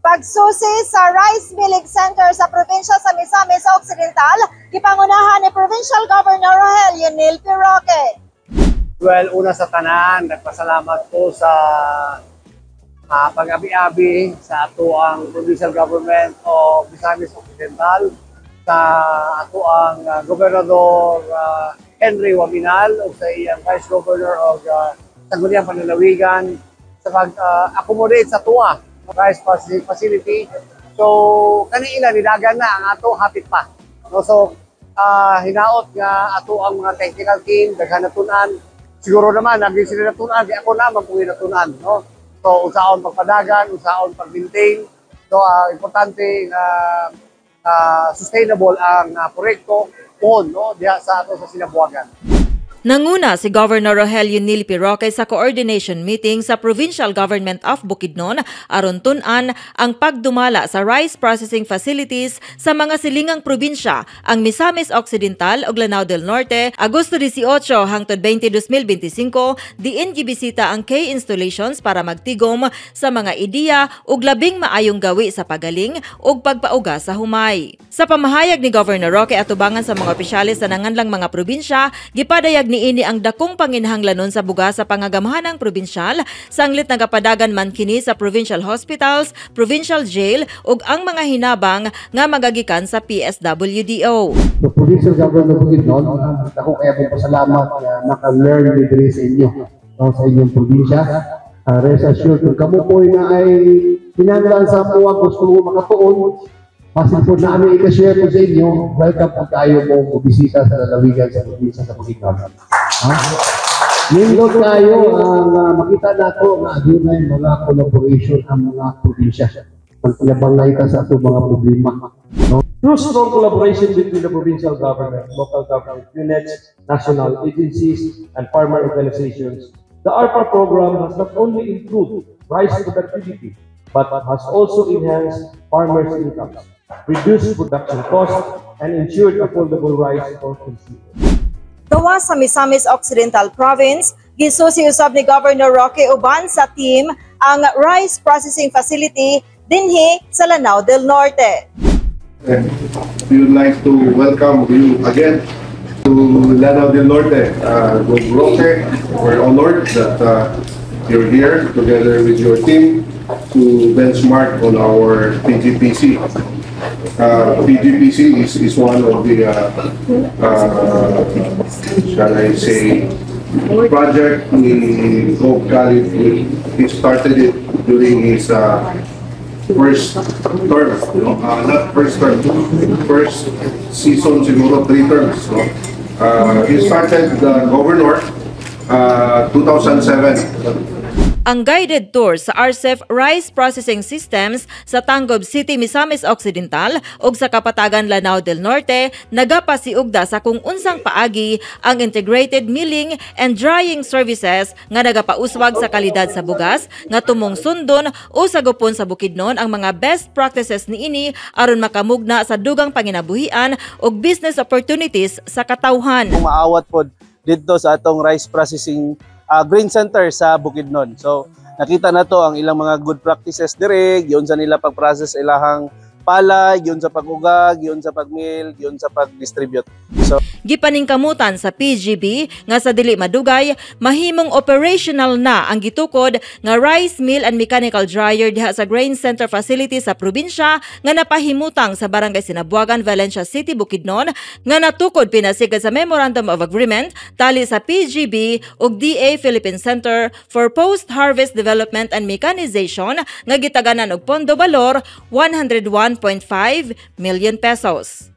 Pagsusi sa Rice Milling Center sa probinsya sa Misamis Occidental, ipangunahan ni Provincial Governor Rogelio Nilpi Roque. Well, una sa tanan, nagpasalamat po sa pag-abi-abi sa ato ang provincial government o Misamis Occidental, sa ato ang Gobernador Henry Waminal o sa iyang Vice Governor o Sangguniang Panlalawigan sa pag-accommodate sa tuwa rice processing facility. So kanina nidagan na ang ato hapit pa. No, so hinaot nga ato ang mga technical team daghan natunan. Siguro naman naging sila natunan di ako naman kung natunan, no. So unsaon pagpadagan, unsaon pag-maintain. So importante sustainable ang proyekto no diha sa ato sa sinabuhagan. Nanguna si Governor Rogelio Nilpi Roque sa coordination meeting sa Provincial Government of Bukidnon aron tun-an ang pagdumala sa rice processing facilities sa mga silingang probinsya ang Misamis Occidental ug Lanao del Norte Agosto 18 hangtod 20, 2025 diin gibisita ang K installations para magtigom sa mga ideya ug labing maayong gawi sa pagaling ug pagpauga sa humay. Sa pamahayag ni Governor Roque atubangan sa mga opisyalis sa nanganlang mga probinsya, gipadayag niini ang dakong panginahanglanon sa bugas sa pangagamahanang probinsyal, sanglit nagapadagan man kini sa provincial hospitals, provincial jail ug ang mga hinabang nga magagikan sa PSWDO. The provincial government of Bukidnon, ako kaya po pasalamat na naka-learn dito sa inyo, sa inyong probinsya. Rest assured, kung kamo po na ay pinanglan sa puwag, gusto mo makatuon, pasin po na aming ikashare po sa inyo, welcome po tayo po bisita sa lalawigan sa probinsya sa Bukidnon. Nindot tayo ang makita nato na adunay mga collaboration ang mga probinsya. Pagpinabangay ka sa ato mga problema. No? Through strong collaboration between the provincial government, local government units, national agencies, and farmer organizations, the ARPA program has not only improved rice productivity, but has also enhanced farmers' incomes, reduced production costs, and ensured affordable rice for consumers. Gawa sa Misamis Occidental Province, gisusi usab ni Governor Roque uban sa team ang rice processing facility dinhi sa Lanao del Norte. We would like to welcome you again to Lanao del Norte. Roque, we're honored that you're here together with your team to benchmark on our PGPC. PGPC is one of the, shall I say, project ni Hope Khalid. He started it during his first term, not first term, first season, siguro 3 terms. He started the governor 2007. Ang guided tour sa RCEF Rice Processing Systems sa Tanggob City, Misamis Occidental ug sa Kapatagan, Lanao del Norte nagapasiugda sa kung unsang paagi ang integrated milling and drying services nga nagapauswag sa kalidad sa bugas nga tumong sundon o sagupon sa Bukidnon ang mga best practices niini aron makamugna sa dugang panginabuhian ug business opportunities sa katawhan. Maawat pod dito sa atong rice processing grain center sa Bukidnon. So nakita na to ang ilang mga good practices dire, giyon sa nila pag-process ilahang pala, giyon sa pag-ugag, giyon sa pag-mill, giyon sa pag-distribute. So gipaningkamutan sa PGB nga sa dili madugay mahimong operational na ang gitukod nga rice mill and mechanical dryer diha sa grain center facility sa probinsya nga napahimutang sa Barangay Sinabuagan, Valencia City, Bukidnon nga natukod pinasigad sa Memorandum of Agreement tali sa PGB ug DA Philippine Center for Post-Harvest Development and Mechanization nga gitaganan og pondo balor 101.5 million pesos.